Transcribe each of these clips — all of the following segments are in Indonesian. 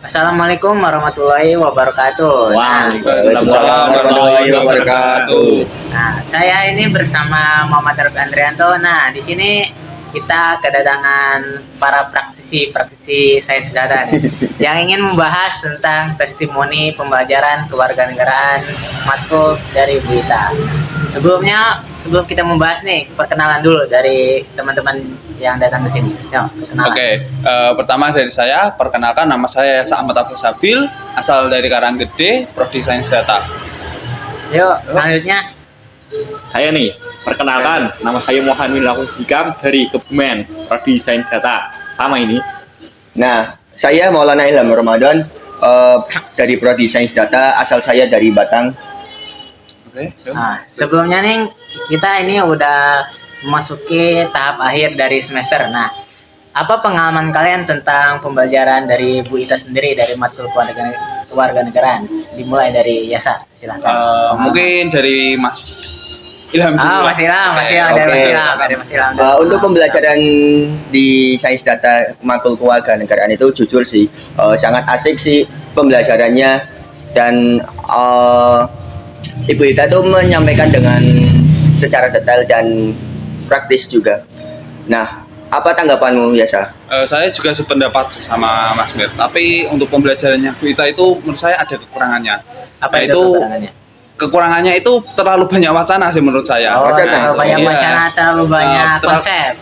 Assalamualaikum warahmatullahi wabarakatuh. Waalaikumsalam warahmatullahi wabarakatuh. Nah, saya ini bersama Muhammad Arif Andrianto. Nah, di sini kita kedatangan para praktisi sains data nih, yang ingin membahas tentang testimoni pembelajaran kewarganegaraan matkul dari Bu Ita. Sebelum kita membahas nih, perkenalan dulu dari teman-teman yang datang ke sini. Yuk, perkenalan. Oke, pertama dari saya, perkenalkan nama saya Ahmad Abdul Sabil, asal dari Karanggede, Prodi Sains Data. Yuk, selanjutnya. Saya nih, perkenalkan nama saya Muhammad Hikam dari Kebumen, Prodi Sains Data. Sama ini. Nah, saya Maulana Ilham Ramadan dari Prodi Sains Data, asal saya dari Batang. Oke. Nah, sebelumnya nih kita ini udah memasuki tahap akhir dari semester. Nah, apa pengalaman kalian tentang pembelajaran dari Bu Ita sendiri dari matkul kewarganegaraan? Dimulai dari Yasa, silahkan. Mungkin dari Mas Ilham dulu. Mas Ilham, dari Mas Ilham. Untuk pembelajaran di Sains Data matkul kewarganegaraan itu jujur sih sangat asik sih pembelajarannya, dan Ibu Ita tuh menyampaikan dengan secara detail dan praktis juga. Nah, apa tanggapanmu, Yasa? Saya juga sependapat sama Mas Mir, tapi untuk pembelajarannya Bu Ita itu menurut saya ada kekurangannya. Apa itu kekurangannya? Kekurangannya itu terlalu banyak wacana sih menurut saya. Terlalu banyak Iya. wacana, terlalu banyak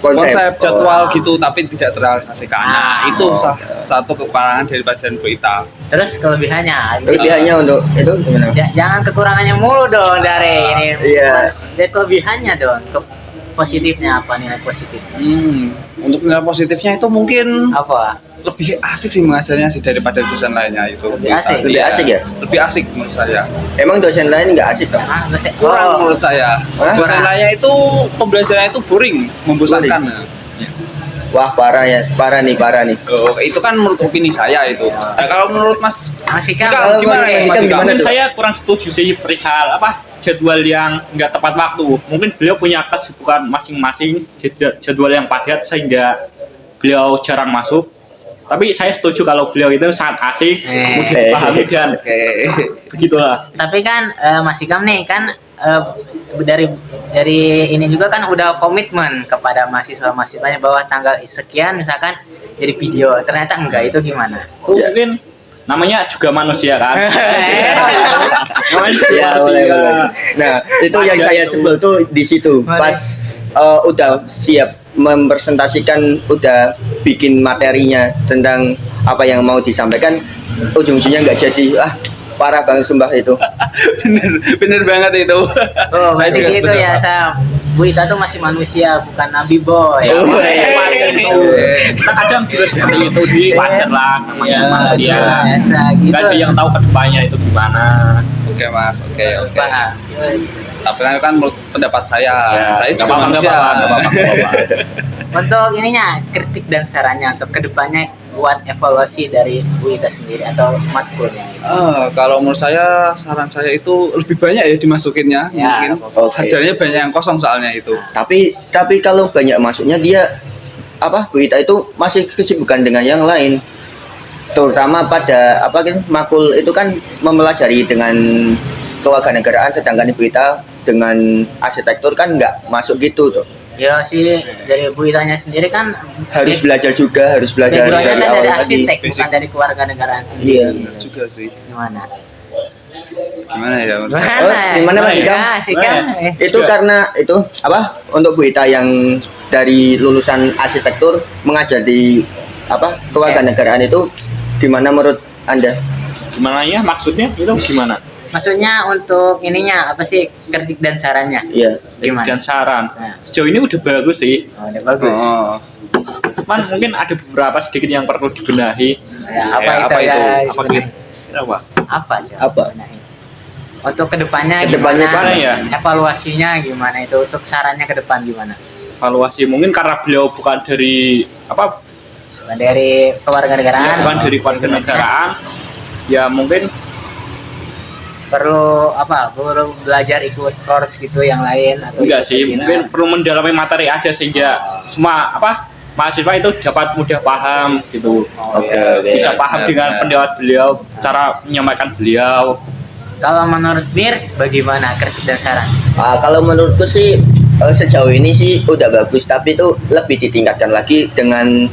konsep jadwal gitu, tapi tidak terrealisasikan. Nah, itu satu kekurangan dari pelajaran Bu Ita. Terus kelebihannya? Kelebihannya untuk itu gimana? Jangan kekurangannya mulu dong dari ini. Iya. Dari kelebihannya dong. Positifnya apa, nilai positifnya? Untuk nilai positifnya itu mungkin Apa? lebih asik sih mengajarnya sih daripada dosen lainnya itu. Lebih asik? Lebih asik ya? Lebih asik menurut saya. Emang dosen lain nggak asik dong? Kurang menurut saya. Hah? Dosen lainnya itu pembelajarannya itu boring, membosankan. Wah, parah ya, parah nih. Oh, itu kan menurut opini saya itu. Nah, kalau menurut Mas Hikam, gimana nih, Mas Hikam? Mungkin saya kurang setuju sih perihal jadwal yang nggak tepat waktu. Mungkin beliau punya kesibukan masing-masing, jadwal yang padat sehingga beliau jarang masuk. Tapi saya setuju kalau beliau itu sangat asik, mudah dipahami dan begitulah. Tapi kan Mas Hikam nih kan dari ini juga kan udah komitmen kepada mahasiswa-mahasiswanya bahwa tanggal sekian misalkan jadi video. Ternyata enggak, itu gimana? Mungkin namanya juga manusia kan. Ya, boleh. Nah, itu yang saya sebel tuh di situ. Pas udah siap mempresentasikan, udah bikin materinya tentang apa yang mau disampaikan, ujung-ujungnya nggak jadi. Parah banget sumpah itu. bener banget itu. Oh, berarti gitu ya, Sam. Bu Ita tuh masih manusia, bukan Nabi Boy. Kita kadang juga seperti itu, di wajar lah namanya manusia. Biasa gitu. Nggak ada yang tahu kedepannya itu gimana. Oke, Mas. Oke. Pak. Tapi kan menurut pendapat saya, saya nggak juga apa-apa, manusia. nggak apa-apa. Untuk ininya, kritik dan sarannya untuk kedepannya buat evaluasi dari Bu Ita sendiri atau matkulnya. Kalau menurut saya, saran saya itu lebih banyak ya dimasukinnya. Ya, Mungkin oke. hajarnya banyak yang kosong soalnya itu. Tapi kalau banyak masuknya dia Bu Ita itu masih kesibukan dengan yang lain. Terutama pada makul itu kan mempelajari dengan kewarganegaraan, sedangkan Ibu Ita dengan arsitektur kan nggak masuk gitu tuh. Ya sih, dari Bu Itanya sendiri kan Harus belajar juga, harus belajar backgroundnya dari kan awal dari lagi. arsitek, bukan Basic. dari kewarganegaraan sendiri. Iya. Benar juga sih. Gimana? Gimana ya? menurut saya? Gimana, Mas Hikam? Hikam? Itu karena itu untuk Bu Ita yang dari lulusan arsitektur mengajar di kewarganegaraan itu gimana menurut Anda? Gimana ya maksudnya itu gimana? Maksudnya untuk ininya apa sih, kritik dan sarannya? Iya. Gimana? Dan saran. Nah. Sejauh ini udah bagus sih. Oh, udah bagus. Oh, Cuman mungkin ada beberapa sedikit yang perlu dibenahi. Ya, apa Ya, itu apa ya? itu? Apa gitu? Apa? Apa aja? Apa? Untuk kedepannya Kedepannya gimana? mana ya? Evaluasinya gimana itu? Untuk sarannya ke depan gimana? Evaluasi mungkin karena beliau bukan dari Bukan dari kewarganegaraan. bukan dari kewarganegaraan. Ya mungkin perlu belajar ikut course gitu yang lain atau enggak ikut sih, webinar? mungkin perlu mendalami materi aja sehingga semua mahasiswa itu dapat mudah paham gitu. Oke, Bisa paham benar, dengan benar. pendapat beliau, cara menyampaikan beliau. Kalau menurut Mir, bagaimana kritik dan saran? Kalau menurutku sih sejauh ini sih udah bagus, tapi itu lebih ditingkatkan lagi dengan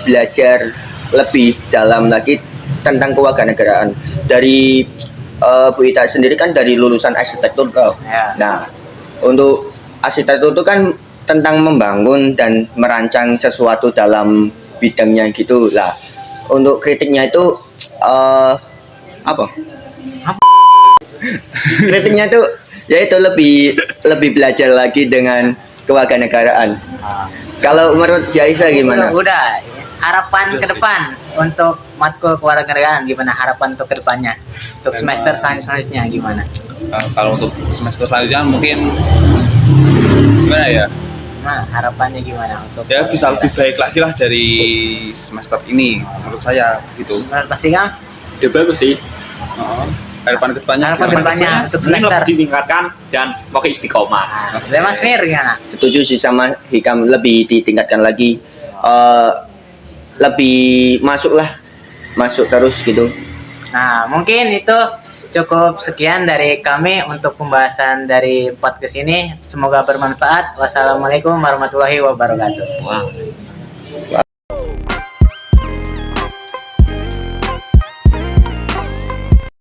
belajar lebih dalam lagi tentang kewarganegaraan. Dari Bu Ita sendiri kan dari lulusan arsitektur kau. Ya. Nah, untuk arsitektur itu kan tentang membangun dan merancang sesuatu dalam bidangnya gitu lah. Untuk kritiknya itu apa? Kritiknya tuh yaitu lebih belajar lagi dengan kewarganegaraan. Kalau menurut Jaisa gimana? Udah. Harapan ke depan untuk matkul kewarganegaraan gimana? Harapan untuk ke depannya? Untuk semester selanjutnya gimana? Kalau untuk semester selanjutnya mungkin gimana ya? Nah, harapannya gimana untuk Ya bisa lebih baik lagi lah dari semester ini menurut saya gitu. Menurut Mas Sigam, Dia bagus sih. Harapan kedepannya harapan gimana? kedepannya untuk Mending semester. lebih ditingkatkan dan semoga istiqomah. Nah, dari Mas Mir gimana? Setuju sih sama Hikam, lebih ditingkatkan lagi, lebih masuk terus gitu. Nah, mungkin itu cukup sekian dari kami untuk pembahasan dari podcast ini. Semoga bermanfaat. Wassalamualaikum warahmatullahi wabarakatuh. Wah.